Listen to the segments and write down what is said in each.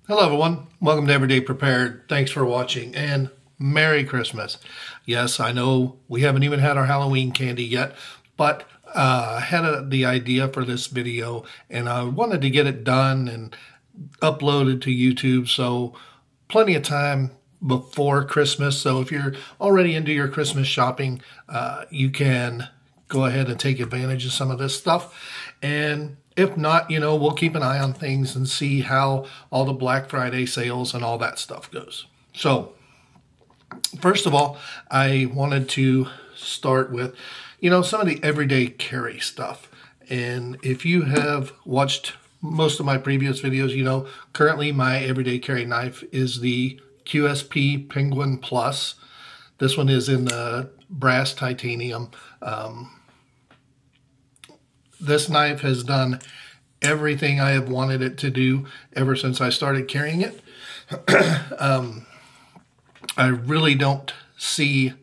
Hello everyone, welcome to Everyday Prepared. Thanks for watching and Merry Christmas. Yes, I know we haven't even had our Halloween candy yet, but I had the idea for this video and I wanted to get it done and uploaded to YouTube, so plenty of time before Christmas. So if you're already into your Christmas shopping, you can go ahead and take advantage of some of this stuff. And if not, we'll keep an eye on things and see how all the Black Friday sales and all that stuff goes. So, first of all, I wanted to start with, some of the everyday carry stuff. And if you have watched most of my previous videos, currently my everyday carry knife is the QSP Penguin Plus. This one is in the brass titanium. This knife has done everything I have wanted it to do ever since I started carrying it. I really don't see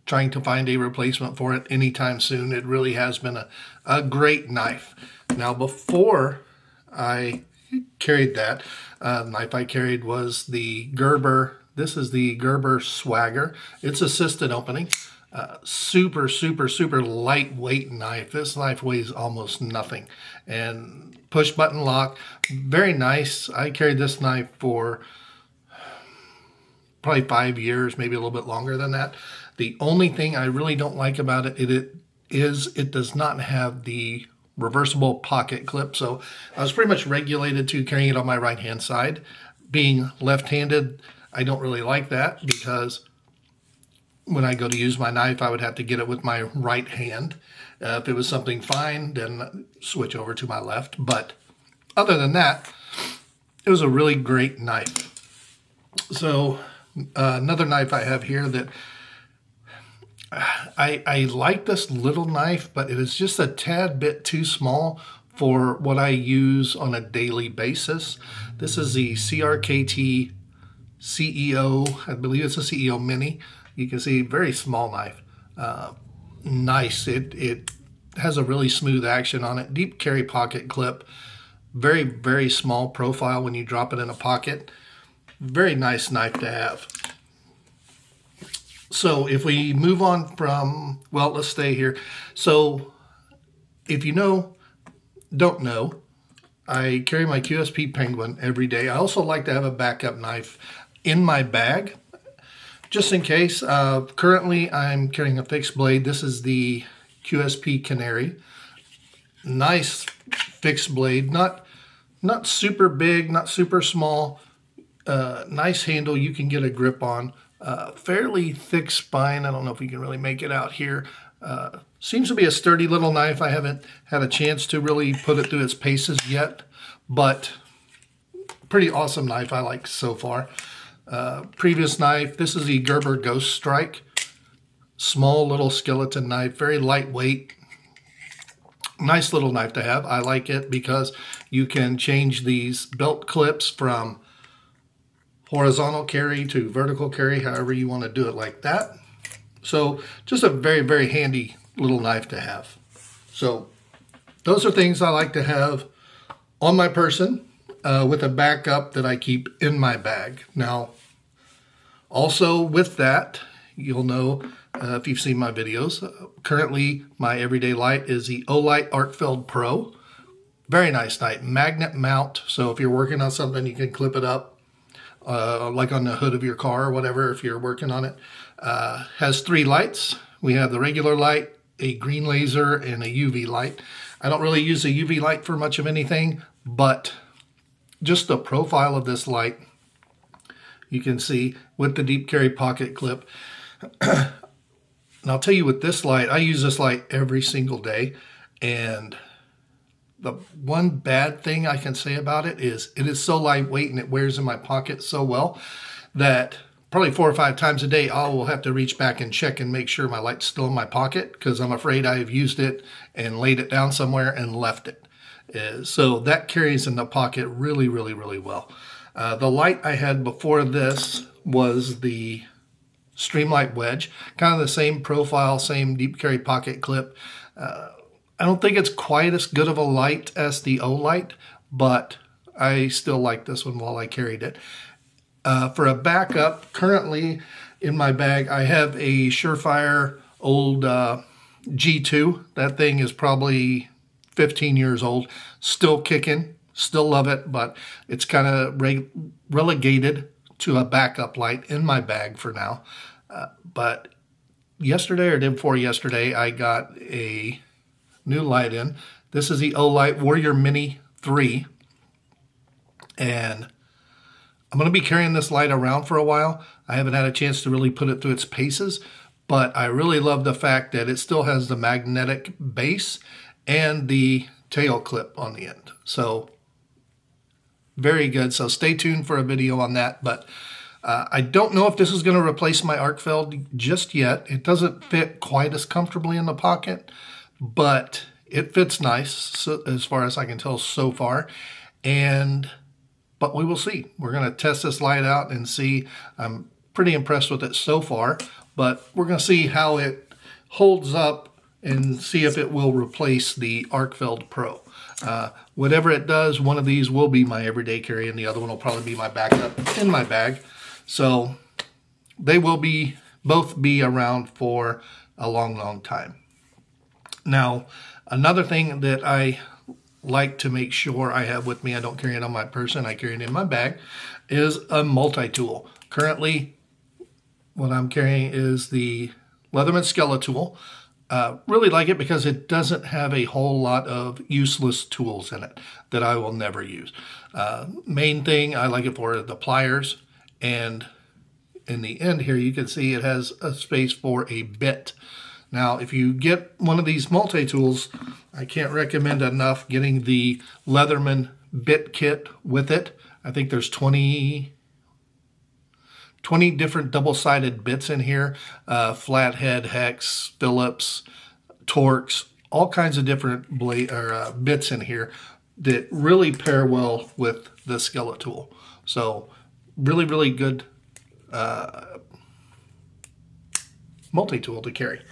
trying to find a replacement for it anytime soon. It really has been a great knife. Now, before I carried that, knife I carried was the Gerber. This is the Gerber Swagger. It's assisted opening. Super lightweight knife. This knife weighs almost nothing. And push button lock, very nice. I carried this knife for probably 5 years, maybe a little bit longer than that. The only thing I really don't like about it, it does not have the reversible pocket clip. So I was pretty much regulated to carrying it on my right hand side. Being left-handed, I don't really like that because when I go to use my knife, I would have to get it with my right hand. If it was something fine, then switch over to my left. But other than that, it was a really great knife. So another knife I have here that I like this little knife, but it is just a tad bit too small for what I use on a daily basis. This is the CRKT CEO, I believe it's a CEO Mini. You can see, very small knife. Nice. It has a really smooth action on it. Deep carry pocket clip. Very small profile when you drop it in a pocket. Very nice knife to have. So if we move on from, well, let's stay here. So if you don't know, I carry my QSP Penguin every day. I also like to have a backup knife in my bag, just in case. Currently, I'm carrying a fixed blade. This is the QSP Canary. Nice fixed blade. Not super big, not super small. Nice handle you can get a grip on. Fairly thick spine. I don't know if you can really make it out here. Seems to be a sturdy little knife. I haven't had a chance to really put it through its paces yet, but pretty awesome knife I like so far. Previous knife, this is the Gerber Ghost Strike. Small little skeleton knife, very lightweight. Nice little knife to have. I like it because you can change these belt clips from horizontal carry to vertical carry, however you want to do it like that. So just a very handy little knife to have. So those are things I like to have on my person with a backup that I keep in my bag. Now, also with that, you'll know if you've seen my videos, currently my everyday light is the Olight Arcfeld Pro. Very nice light, magnet mount. So if you're working on something, you can clip it up, like on the hood of your car or whatever, if you're working on it. Has 3 lights. We have the regular light, a green laser, and a UV light. I don't really use a UV light for much of anything, but just the profile of this light, you can see with the deep carry pocket clip. And I'll tell you, with this light, I use this light every single day, and the one bad thing I can say about it is so lightweight and it wears in my pocket so well that probably 4 or 5 times a day I will have to reach back and check and make sure my light's still in my pocket, because I'm afraid I've used it and laid it down somewhere and left it. So that carries in the pocket really well. The light I had before this was the Streamlight Wedge, kind of the same profile, same deep carry pocket clip. I don't think it's quite as good of a light as the Olight, but I still like this one while I carried it. For a backup, currently in my bag, I have a Surefire old G2. That thing is probably 15 years old, still kicking, still love it, but it's kind of relegated to a backup light in my bag for now. But yesterday or day before yesterday, I got a new light in. This is the Olight Warrior Mini 3, and I'm going to be carrying this light around for a while. I haven't had a chance to really put it through its paces, but I really love the fact that it still has the magnetic base and the tail clip on the end. So very good. So stay tuned for a video on that. But I don't know if this is going to replace my arc feld just yet. It doesn't fit quite as comfortably in the pocket, but it fits nice, so, as far as I can tell so far. But we will see. We're going to test this light out and see. I'm pretty impressed with it so far, but we're going to see how it holds up and see if it will replace the ArcFeld Pro. Whatever it does, one of these will be my everyday carry, and the other one will probably be my backup in my bag. So they will both be around for a long, long time. Now, another thing that I like to make sure I have with me, I don't carry it on my person, I carry it in my bag, is a multi-tool. Currently, what I'm carrying is the Leatherman Skeletool. Really like it because it doesn't have a whole lot of useless tools in it that I will never use. Main thing I like it for are the pliers, and in the end here you can see it has a space for a bit. Now, if you get one of these multi-tools, I can't recommend enough getting the Leatherman bit kit with it. I think there's 20 different double-sided bits in here. Flathead, hex, Phillips, Torx, all kinds of different bits in here that really pair well with the Skeletool. So really, really good multi-tool to carry.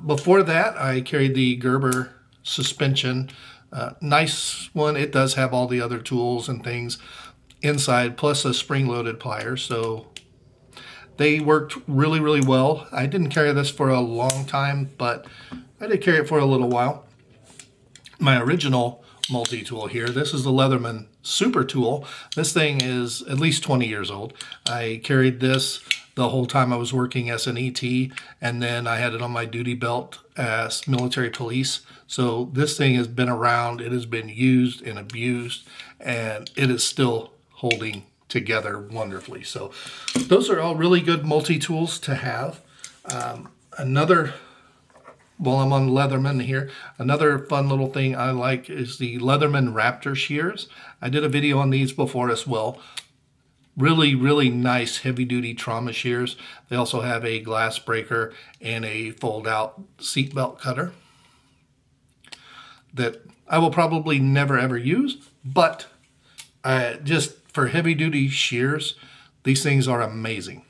Before that, I carried the Gerber suspension. Nice one. It does have all the other tools and things inside, plus a spring-loaded pliers. So they worked really, really well. I didn't carry this for a long time, but I did carry it for a little while. My original multi-tool here, this is the Leatherman Super Tool. This thing is at least 20 years old. I carried this the whole time I was working as an ET, and then I had it on my duty belt as military police. So this thing has been around, it has been used and abused, and it is still holding together wonderfully. So those are all really good multi-tools to have. While I'm on Leatherman here, another fun little thing I like is the Leatherman Raptor shears. I did a video on these before as well. Really, really nice heavy-duty trauma shears. They also have a glass breaker and a fold-out seatbelt cutter that I will probably never ever use, but just for heavy-duty shears, these things are amazing.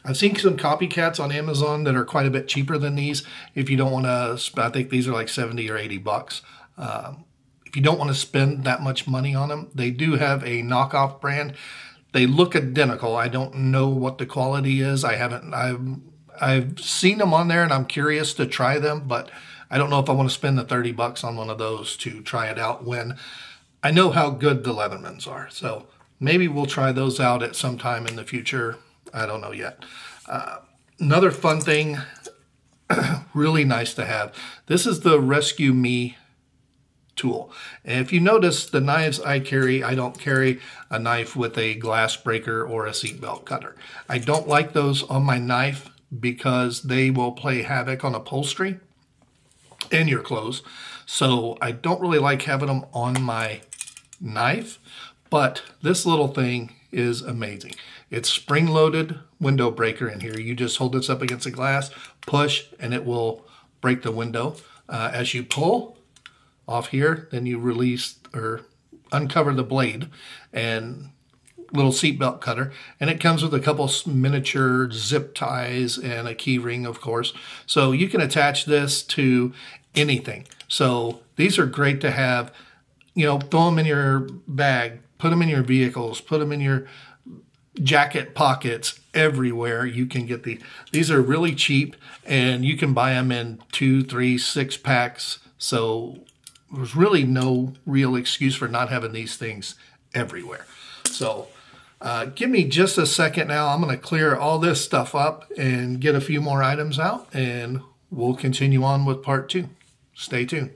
I've seen some copycats on Amazon that are quite a bit cheaper than these. If you don't want to, I think these are like 70 or 80 bucks. If you don't want to spend that much money on them, they do have a knockoff brand. They look identical. I don't know what the quality is. I've seen them on there and I'm curious to try them, but I don't know if I want to spend the 30 bucks on one of those to try it out when I know how good the Leathermans are. So maybe we'll try those out at some time in the future. I don't know yet. Another fun thing, really nice to have. This is the Rescue Me tool. And if you notice the knives I carry, I don't carry a knife with a glass breaker or a seatbelt cutter. I don't like those on my knife because they will play havoc on upholstery and your clothes. So I don't really like having them on my knife, but this little thing is amazing. It's spring-loaded window breaker in here. You just hold this up against the glass, push, and it will break the window. As you pull off here, then you release or uncover the blade and little seatbelt cutter. And it comes with a couple miniature zip ties and a key ring, of course. So you can attach this to anything. So these are great to have you know, throw them in your bag, put them in your vehicles, put them in your jacket pockets, everywhere you can get these. These are really cheap, and you can buy them in 2, 3, 6 packs. So there's really no real excuse for not having these things everywhere. So give me just a second now. I'm going to clear all this stuff up and get a few more items out, and we'll continue on with part 2. Stay tuned.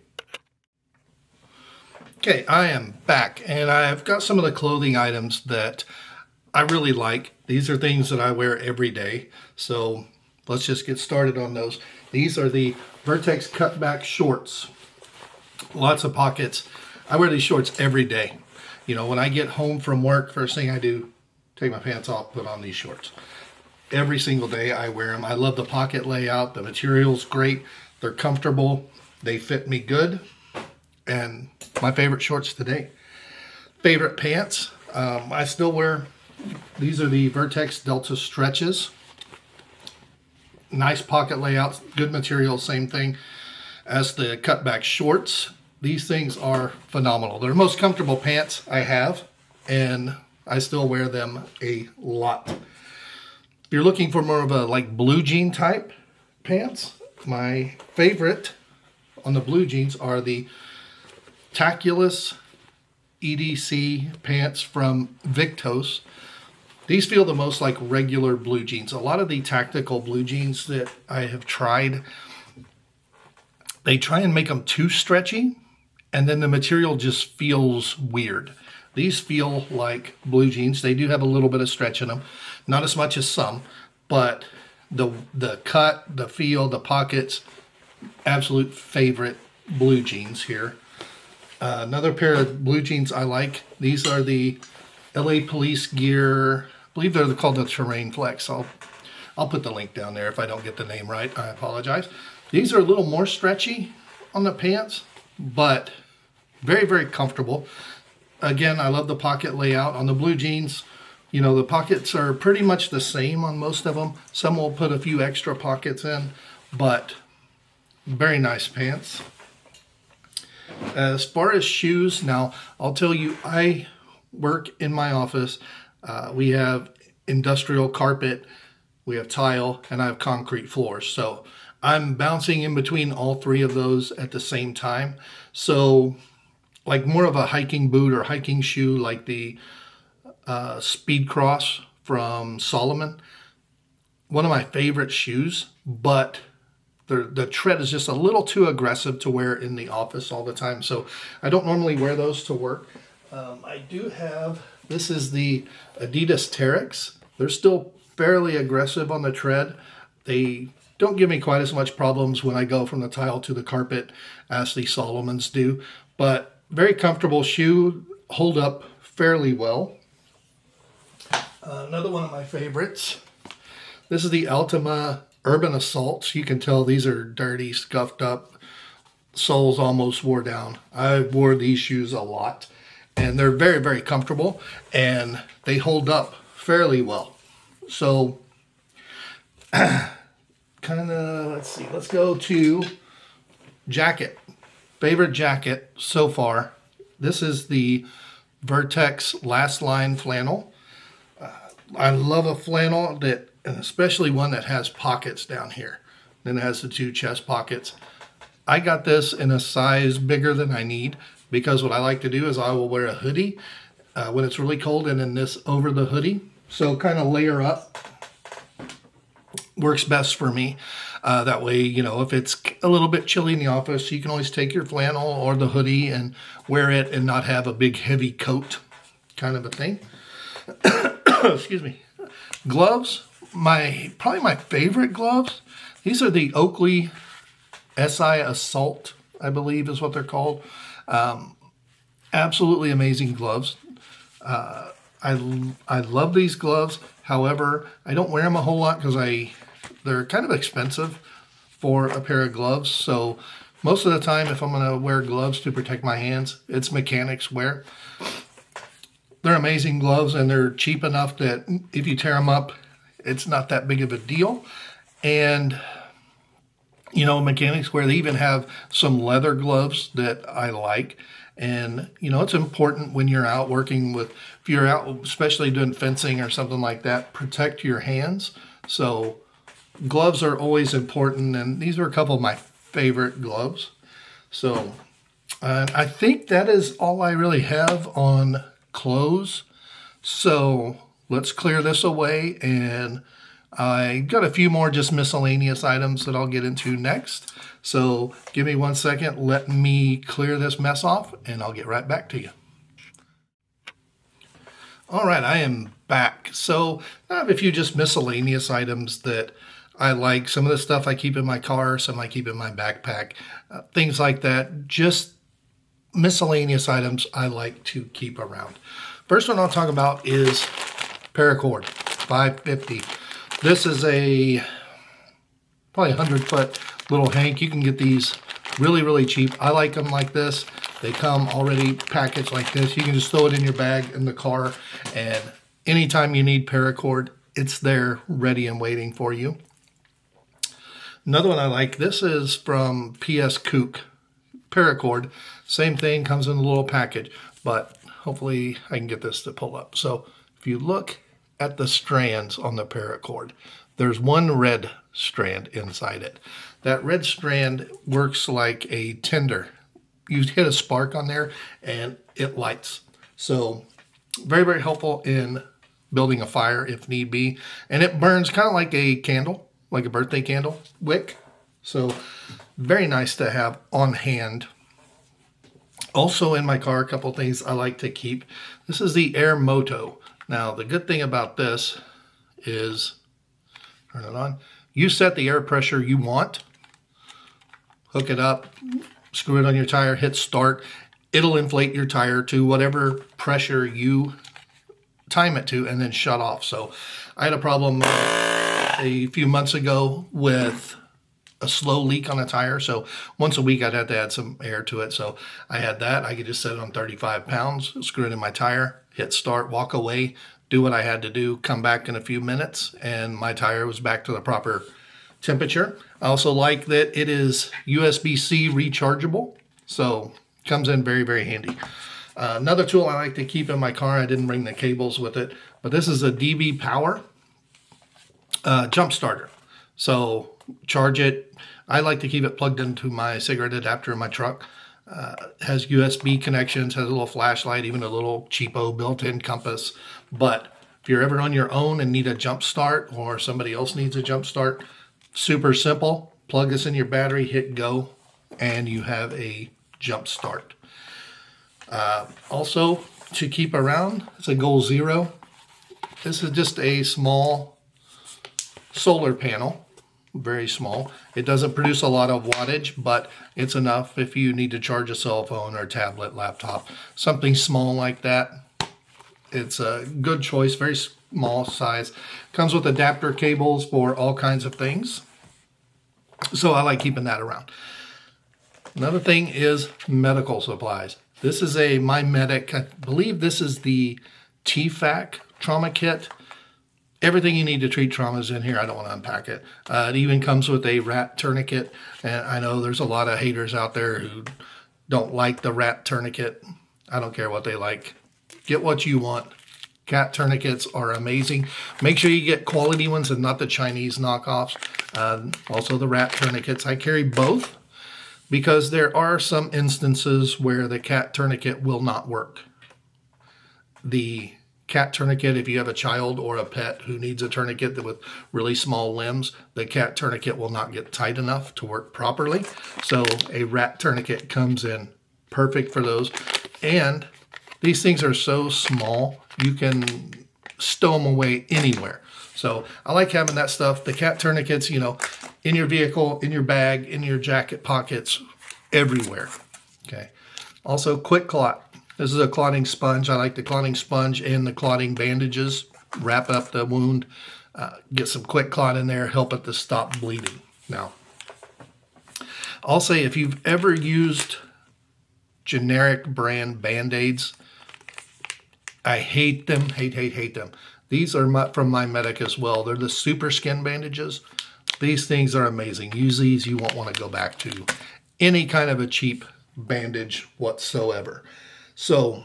Okay, I am back, and I've got some of the clothing items that I really like. These are things that I wear every day, so let's just get started on those. These are the Vertex cutback shorts. Lots of pockets. I wear these shorts every day. You know, when I get home from work, first thing I do, take my pants off, put on these shorts. Every single day I wear them. I love the pocket layout. The material's great. They're comfortable. They fit me good. And my favorite shorts today. Favorite pants. I still wear, these are the Vertex Delta Stretches. Nice pocket layouts, good material, same thing as the cutback shorts. These things are phenomenal. They're the most comfortable pants I have, and I still wear them a lot. If you're looking for more of a like blue jean type pants, my favorite on the blue jeans are the Taculus EDC pants from Victos. These feel the most like regular blue jeans. A lot of the tactical blue jeans that I have tried, they try and make them too stretchy, and then the material just feels weird. These feel like blue jeans. They do have a little bit of stretch in them, not as much as some, but the cut, the feel, the pockets, absolute favorite blue jeans here. Another pair of blue jeans I like. These are the LA Police Gear. I believe they're called the Terrain Flex. I'll put the link down there if I don't get the name right. I apologize. These are a little more stretchy on the pants, but very, very comfortable. Again, I love the pocket layout on the blue jeans. You know, the pockets are pretty much the same on most of them. Some will put a few extra pockets in, but very nice pants. As far as shoes, now I'll tell you, I work in my office. We have industrial carpet, we have tile, and I have concrete floors. So I'm bouncing in between all 3 of those at the same time. So like more of a hiking boot or hiking shoe like the Speed Cross from Solomon. One of my favorite shoes, but the tread is just a little too aggressive to wear in the office all the time. So I don't normally wear those to work. I do have, this is the Adidas Terex. They're still fairly aggressive on the tread. They don't give me quite as much problems when I go from the tile to the carpet as the Solomons do, but very comfortable shoe, hold up fairly well. Another one of my favorites. This is the Altima Urban Assaults. You can tell these are dirty, scuffed up. Soles almost wore down. I wore these shoes a lot, and they're very, very comfortable, and they hold up fairly well. So, kind of, let's see. Let's go to jacket. Favorite jacket so far. This is the Vertex Last Line flannel. I love a flannel that, and especially one that has pockets down here. Then it has the 2 chest pockets. I got this in a size bigger than I need, because what I like to do is I will wear a hoodie when it's really cold, and then this over the hoodie. So kind of layer up works best for me. That way, you know, if it's a little bit chilly in the office, you can always take your flannel or the hoodie and wear it and not have a big heavy coat kind of a thing. Excuse me. Gloves, probably my favorite gloves. These are the Oakley SI Assault, I believe is what they're called. Absolutely amazing gloves. I love these gloves. However, I don't wear them a whole lot because they're kind of expensive for a pair of gloves. So most of the time, if I'm going to wear gloves to protect my hands, it's mechanics wear. They're amazing gloves, and they're cheap enough that if you tear them up, it's not that big of a deal. And you know, mechanics where they even have some leather gloves that I like. And, you know, it's important when you're out working with, if you're out, especially doing fencing or something like that, protect your hands. So gloves are always important. And these are a couple of my favorite gloves. So I think that is all I really have on clothes. So let's clear this away, and I got a few more just miscellaneous items that I'll get into next. So give me 1 second, let me clear this mess off, and I'll get right back to you. All right, I am back. So I have a few just miscellaneous items that I like. Some of the stuff I keep in my car, some I keep in my backpack, things like that. Just miscellaneous items I like to keep around. First one I'll talk about is paracord, 550. This is a probably 100-foot little hank. You can get these really, really cheap. I like them like this. They come already packaged like this. You can just throw it in your bag in the car, and anytime you need paracord, it's there ready and waiting for you. Another one I like, this is from PS Kook paracord. Same thing, comes in a little package, but hopefully I can get this to pull up. So if you look at the strands on the paracord, there's one red strand inside it. That red strand works like a tinder. You hit a spark on there and it lights. So very, very helpful in building a fire if need be. And it burns kind of like a candle, like a birthday candle wick. So very nice to have on hand. Also in my car, a couple things I like to keep. This is the Air Moto. Now, the good thing about this is, turn it on, you set the air pressure you want, hook it up, screw it on your tire, hit start. It'll inflate your tire to whatever pressure you time it to and then shut off. So I had a problem a few months ago with a slow leak on a tire. So once a week I'd have to add some air to it. So I had that. I could just set it on 35 pounds, screw it in my tire, hit start, walk away, do what I had to do, come back in a few minutes, and my tire was back to the proper temperature. I also like that it is USB-C rechargeable. So it comes in very, very handy. Another tool I like to keep in my car, I didn't bring the cables with it, but this is a DB Power jump starter. So charge it. I like to keep it plugged into my cigarette adapter in my truck. Has USB connections, has a little flashlight, even a little cheapo built-in compass. But if you're ever on your own and need a jump start, or somebody else needs a jump start, super simple. Plug this in your battery, hit go, and you have a jump start. Also, to keep around, it's a Goal Zero. This is just a small solar panel. Very small. It doesn't produce a lot of wattage, but it's enough if you need to charge a cell phone or tablet, laptop, something small like that. It's a good choice, very small size. Comes with adapter cables for all kinds of things. So I like keeping that around. Another thing is medical supplies. This is a MyMedic, I believe this is the TFAC trauma kit. Everything you need to treat trauma is in here. I don't want to unpack it. It even comes with a rat tourniquet. And I know there's a lot of haters out there who don't like the rat tourniquet. I don't care what they like. Get what you want. Cat tourniquets are amazing. Make sure you get quality ones and not the Chinese knockoffs. Also the rat tourniquets. I carry both because there are some instances where the cat tourniquet will not work. The cat tourniquet, if you have a child or a pet who needs a tourniquet with really small limbs, the cat tourniquet will not get tight enough to work properly. So a rat tourniquet comes in perfect for those. And these things are so small, you can stow them away anywhere. So I like having that stuff. The cat tourniquets, you know, in your vehicle, in your bag, in your jacket pockets, everywhere. Okay. Also, quick clot. This is a clotting sponge. I like the clotting sponge and the clotting bandages. Wrap up the wound, get some quick clot in there, help it to stop bleeding. Now, I'll say if you've ever used generic brand Band-Aids, I hate them, hate them. These are from MyMedic as well. They're the super skin bandages. These things are amazing. Use these. You won't want to go back to any kind of a cheap bandage whatsoever. So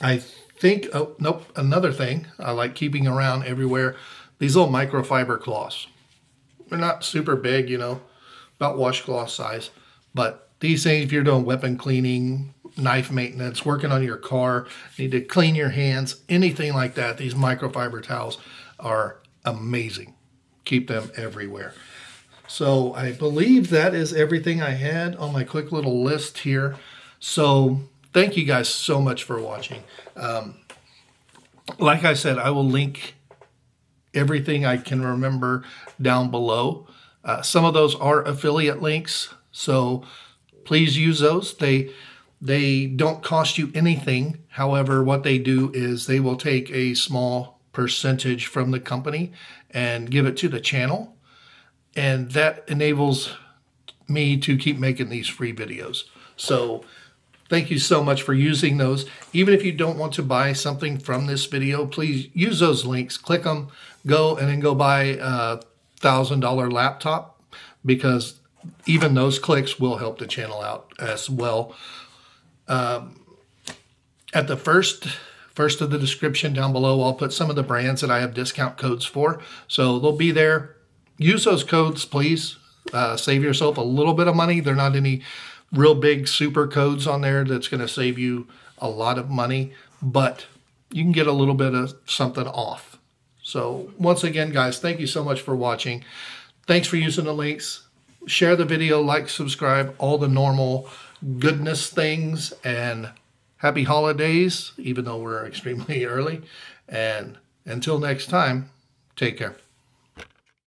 I think, oh, nope, another thing I like keeping around everywhere, these little microfiber cloths. They're not super big, you know, about washcloth size. But these things, if you're doing weapon cleaning, knife maintenance, working on your car, need to clean your hands, anything like that, these microfiber towels are amazing. Keep them everywhere. So I believe that is everything I had on my quick little list here. So thank you guys so much for watching. Like I said, I will link everything I can remember down below. Some of those are affiliate links, so please use those. They don't cost you anything. However, what they do is they will take a small percentage from the company and give it to the channel. And that enables me to keep making these free videos. So thank you so much for using those. Even if you don't want to buy something from this video, please use those links. Click them, go, and then go buy a $1,000 laptop, because even those clicks will help the channel out as well. At the first of the description down below, I'll put some of the brands that I have discount codes for. So they'll be there. Use those codes, please. Save yourself a little bit of money. They're not any real big super codes on there that's going to save you a lot of money, but you can get a little bit of something off. So once again, guys, thank you so much for watching. Thanks for using the links. Share the video, like, subscribe, all the normal goodness things, and happy holidays, even though we're extremely early. And until next time, take care.